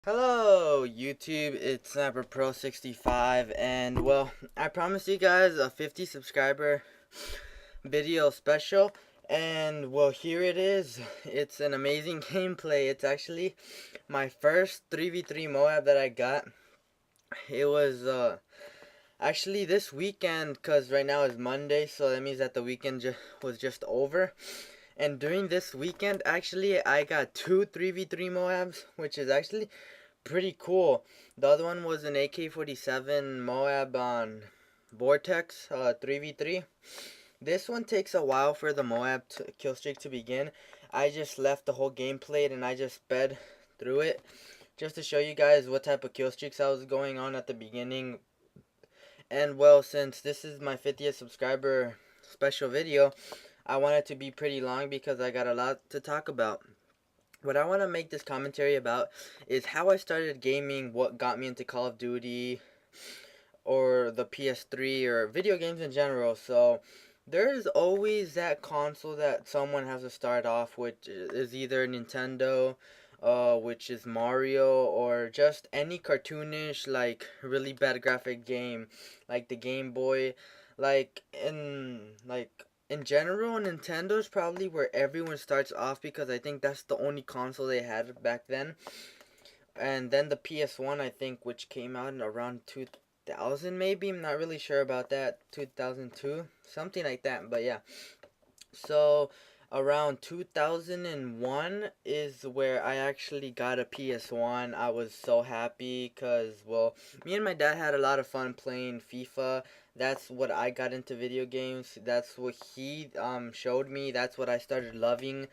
Hello YouTube, it's Sniper Pro 65, and well, I promised you guys a 50 subscriber video special, and well, here it is. It's an amazing gameplay. It's actually my first 3v3 MOAB that I got. It was actually this weekend, cuz right now is Monday, so that means that the weekend was just over. And during this weekend, actually, I got two 3v3 MOABs, which is actually pretty cool. The other one was an AK-47 MOAB on Vortex 3v3. This one takes a while for the MOAB kill streak to begin. I just left the whole game played and I just sped through it just to show you guys what type of kill streaks I was going on at the beginning. And well, since this is my 50th subscriber special video, I want it to be pretty long because I got a lot to talk about. What I want to make this commentary about is how I started gaming, what got me into Call of Duty or the PS3 or video games in general. So there's always that console that someone has to start off, which is either Nintendo, which is Mario, or just any cartoonish, like really bad graphic game, like the Game Boy. In general, Nintendo is probably where everyone starts off because I think that's the only console they had back then. And then the PS1, I think, which came out in around 2000 maybe. I'm not really sure about that. 2002, something like that. But yeah. So around 2001 is where I actually got a PS1. I was so happy because, well, me and my dad had a lot of fun playing FIFA. That's what I got into video games. That's what he showed me. That's what I started loving.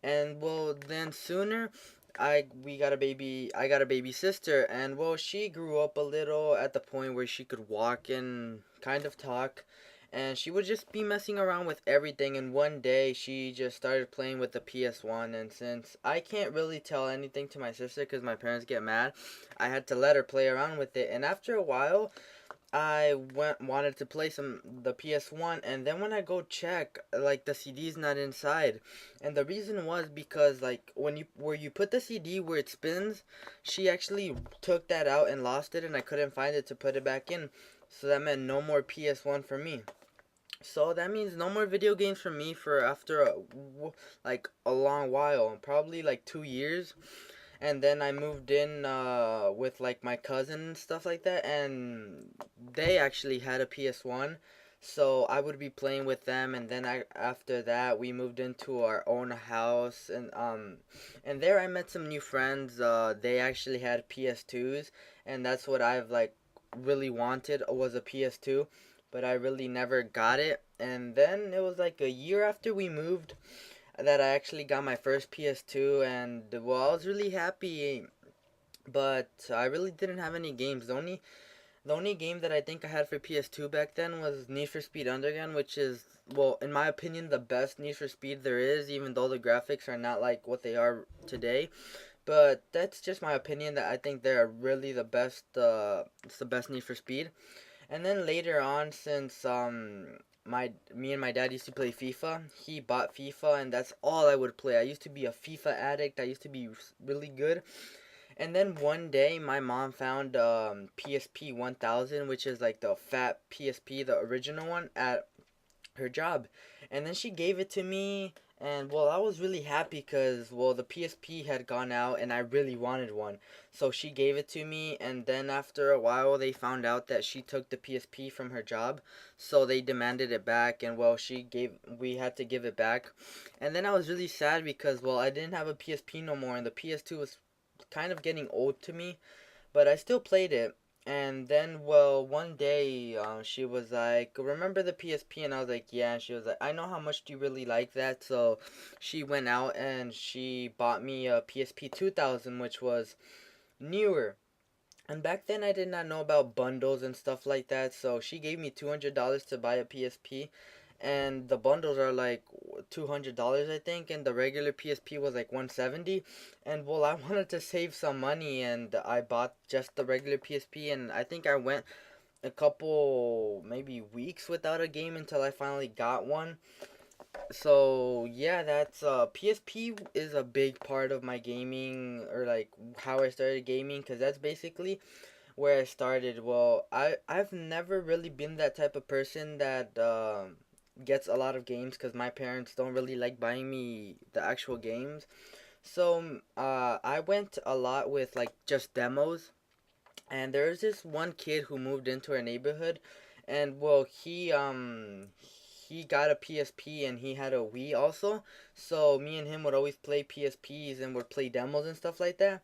And well, then sooner I got a baby sister, and well, she grew up a little at the point where she could walk and kind of talk, and she would just be messing around with everything. And one day she just started playing with the PS1, and since I can't really tell anything to my sister because my parents get mad, I had to let her play around with it. And after a while, I wanted to play the PS1, and then when I go check, like, the CD's not inside. And the reason was because, like, where you put the CD where it spins, she actually took that out and lost it, and I couldn't find it to put it back in. So that meant no more PS1 for me. So that means no more video games for me for after like a long while, probably like 2 years. And then I moved in with like my cousin and stuff like that, and they actually had a PS1, so I would be playing with them. And then after that we moved into our own house, and there I met some new friends. They actually had PS2s, and that's what I've like really wanted, was a PS2, but I really never got it. And then it was like a year after we moved that I actually got my first PS2, and well, I was really happy, but I really didn't have any games. The only game that I think I had for PS2 back then was Need for Speed Underground, which is, well, in my opinion, the best Need for Speed there is, even though the graphics are not like what they are today. But that's just my opinion, that I think they're really the best. It's the best Need for Speed. And then later on, since my me and my dad used to play FIFA, he bought FIFA, and that's all I would play. I used to be a FIFA addict. I used to be really good. And then one day, my mom found PSP 1000, which is like the fat PSP, the original one, at her job. And then she gave it to me, and well, I was really happy because, well, the PSP had gone out and I really wanted one. So she gave it to me, and then after a while they found out that she took the PSP from her job, so they demanded it back. And well, we had to give it back. And then I was really sad because, well, I didn't have a PSP no more, and the PS2 was kind of getting old to me, but I still played it. And then, well, one day, she was like, "Remember the PSP?" And I was like, "Yeah." And she was like, "I know how much do you really like that." So she went out and she bought me a PSP 2000, which was newer. And back then, I did not know about bundles and stuff like that. So she gave me $200 to buy a PSP, and the bundles are like $200, I think, and the regular PSP was like 170. And well, I wanted to save some money, and I bought just the regular PSP, and I think I went a couple maybe weeks without a game until I finally got one. So yeah, that's PSP is a big part of my gaming, or like how I started gaming, because that's basically where I started. Well, I've never really been that type of person that gets a lot of games, because my parents don't really like buying me the actual games. So I went a lot with like just demos, and there was this one kid who moved into our neighborhood, and well, he got a PSP and he had a Wii also. So me and him would always play PSPs and would play demos and stuff like that.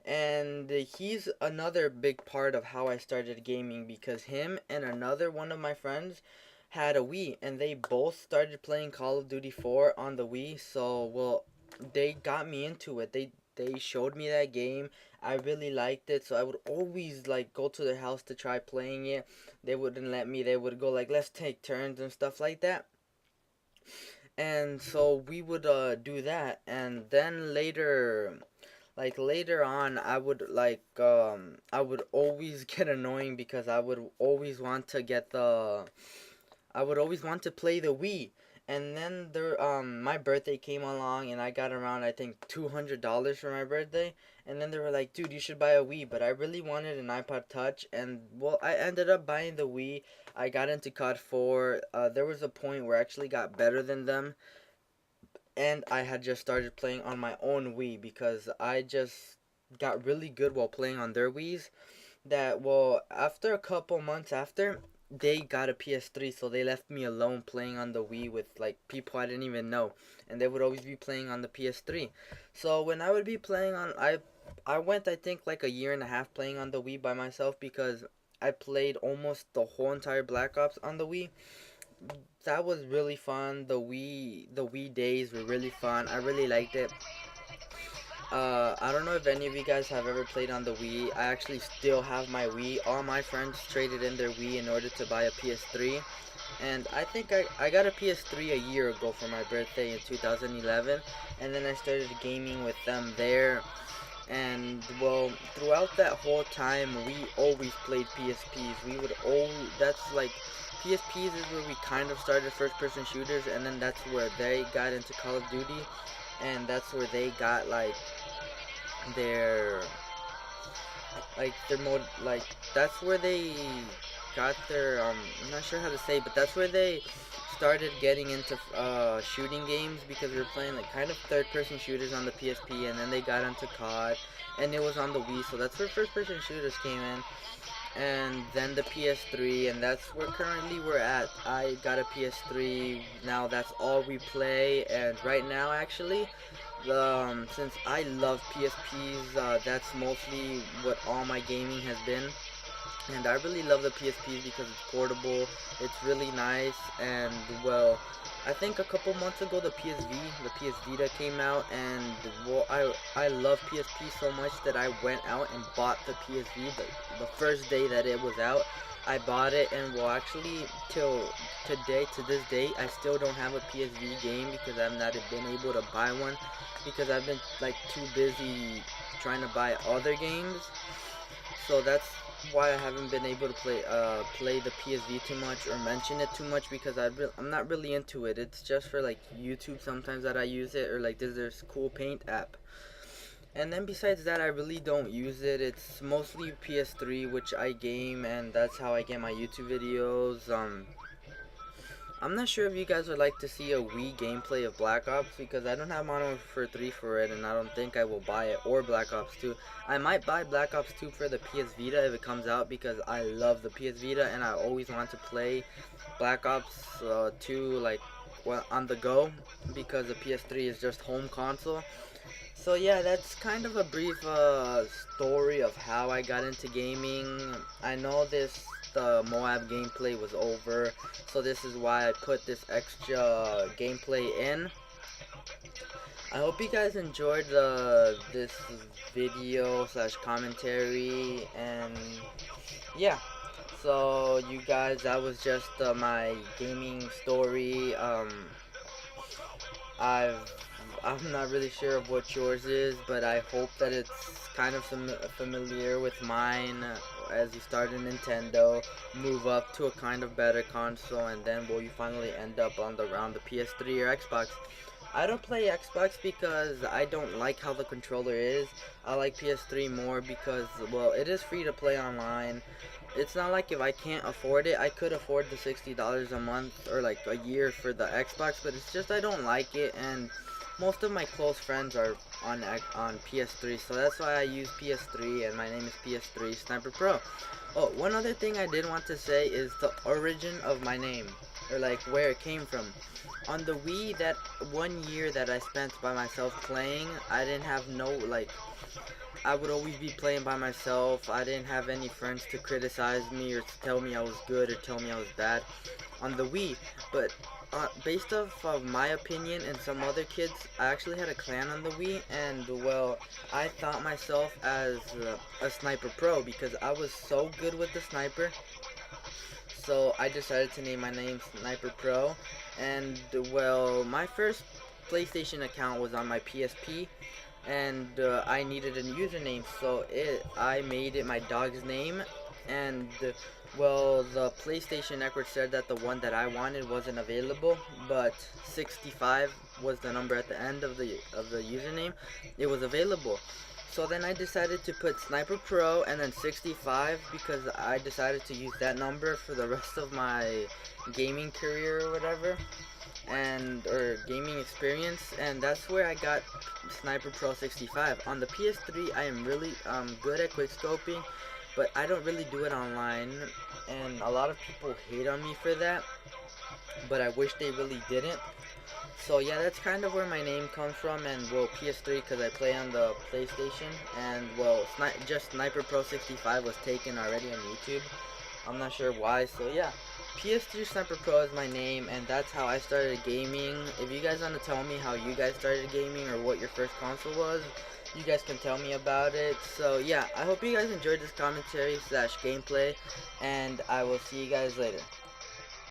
And he's another big part of how I started gaming, because him and another one of my friends had a Wii, and they both started playing Call of Duty 4 on the Wii. So, well, they got me into it. They showed me that game. I really liked it, so I would always like go to their house to try playing it. They wouldn't let me. They would go like, "Let's take turns" and stuff like that. And so we would do that, and then later on, I would always get annoying, because I would always want to play the Wii. And then my birthday came along, and I got around, I think, $200 for my birthday. And then they were like, "Dude, you should buy a Wii." But I really wanted an iPod Touch, and well, I ended up buying the Wii. I got into COD 4. There was a point where I actually got better than them, and I had just started playing on my own Wii, because I just got really good while playing on their Wiis. That, well, after a couple months after, they got a PS3, so they left me alone playing on the Wii with like people I didn't even know, and they would always be playing on the PS3. So when I would be playing on, I went, I think, like a year and a half playing on the Wii by myself, because I played almost the whole entire Black Ops on the Wii. That was really fun. The Wii days were really fun. I really liked it. I don't know if any of you guys have ever played on the Wii. I actually still have my Wii. All my friends traded in their Wii in order to buy a PS3. And I think I got a PS3 a year ago for my birthday in 2011. And then I started gaming with them there. And well, throughout that whole time, we always played PSPs. That's like, PSPs is where we kind of started first person shooters. And then that's where they got into Call of Duty. And that's where they got their their mode, that's where they got their I'm not sure how to say, but that's where they started getting into shooting games, because we were playing like kind of third person shooters on the PSP, and then they got into COD, and it was on the Wii, so that's where first person shooters came in. And then the PS3, and that's where currently we're at. I got a PS3 now. That's all we play. And right now, actually, since I love PSPs, that's mostly what all my gaming has been. And I really love the PSPs because it's portable, it's really nice, and well, I think a couple months ago the PS Vita came out, and well, I love PSP so much that I went out and bought the PSV the first day that it was out. I bought it, and well, actually, to this day, I still don't have a PSV game, because I've not been able to buy one, because I've been like too busy trying to buy other games. So that's why I haven't been able to play the PSV too much, or mention it too much, because I'm not really into it. It's just for like YouTube sometimes that I use it, or like there's cool paint app. And then besides that, I really don't use it. It's mostly PS3, which I game, and that's how I get my YouTube videos. I'm not sure if you guys would like to see a Wii gameplay of Black Ops, because I don't have Modern Warfare 3 for it, and I don't think I will buy it, or Black Ops 2. I might buy Black Ops 2 for the PS Vita if it comes out, because I love the PS Vita, and I always want to play Black Ops 2 like, well, on the go, because the PS3 is just home console. So yeah, that's kind of a brief story of how I got into gaming. I know the MO.A.B gameplay was over, so this is why I put this extra gameplay in. I hope you guys enjoyed this video slash commentary, and yeah. So you guys, that was just my gaming story. I've I'm not really sure of what yours is, but I hope that it's kind of familiar with mine, as you start in Nintendo, move up to a kind of better console, and then you finally end up on around the PS3 or Xbox. I don't play Xbox because I don't like how the controller is. I like PS3 more because, well, it is free to play online. It's not like if I can't afford it, I could afford the $60 a month or like a year for the Xbox, but it's just I don't like it, and most of my close friends are on PS3, so that's why I use PS3, and my name is PS3 Sniper Pro. Oh, one other thing I did want to say is the origin of my name, or like where it came from. On the Wii, that 1 year that I spent by myself playing, I didn't have no, like, I would always be playing by myself. I didn't have any friends to criticize me or to tell me I was good or tell me I was bad on the Wii. But based off of my opinion and some other kids, I actually had a clan on the Wii, and well, I thought myself as a Sniper Pro because I was so good with the sniper. So I decided to name my name Sniper Pro, and well, my first PlayStation account was on my PSP, and I needed a username, so I made it my dog's name, and well, the PlayStation network said that the one that I wanted wasn't available, but 65 was the number at the end of the username. It was available. So then I decided to put Sniper Pro and then 65 because I decided to use that number for the rest of my gaming career or whatever, and or gaming experience, and that's where I got Sniper Pro 65. On the PS3, I am really good at quickscoping, but I don't really do it online, and a lot of people hate on me for that, but I wish they really didn't. So yeah, that's kind of where my name comes from, and well, PS3 because I play on the PlayStation, and well, just Sniper Pro 65 was taken already on YouTube. I'm not sure why, so yeah. PS3 Sniper Pro is my name, and that's how I started gaming. If you guys want to tell me how you guys started gaming or what your first console was, you guys can tell me about it. So yeah, I hope you guys enjoyed this commentary / gameplay, and I will see you guys later.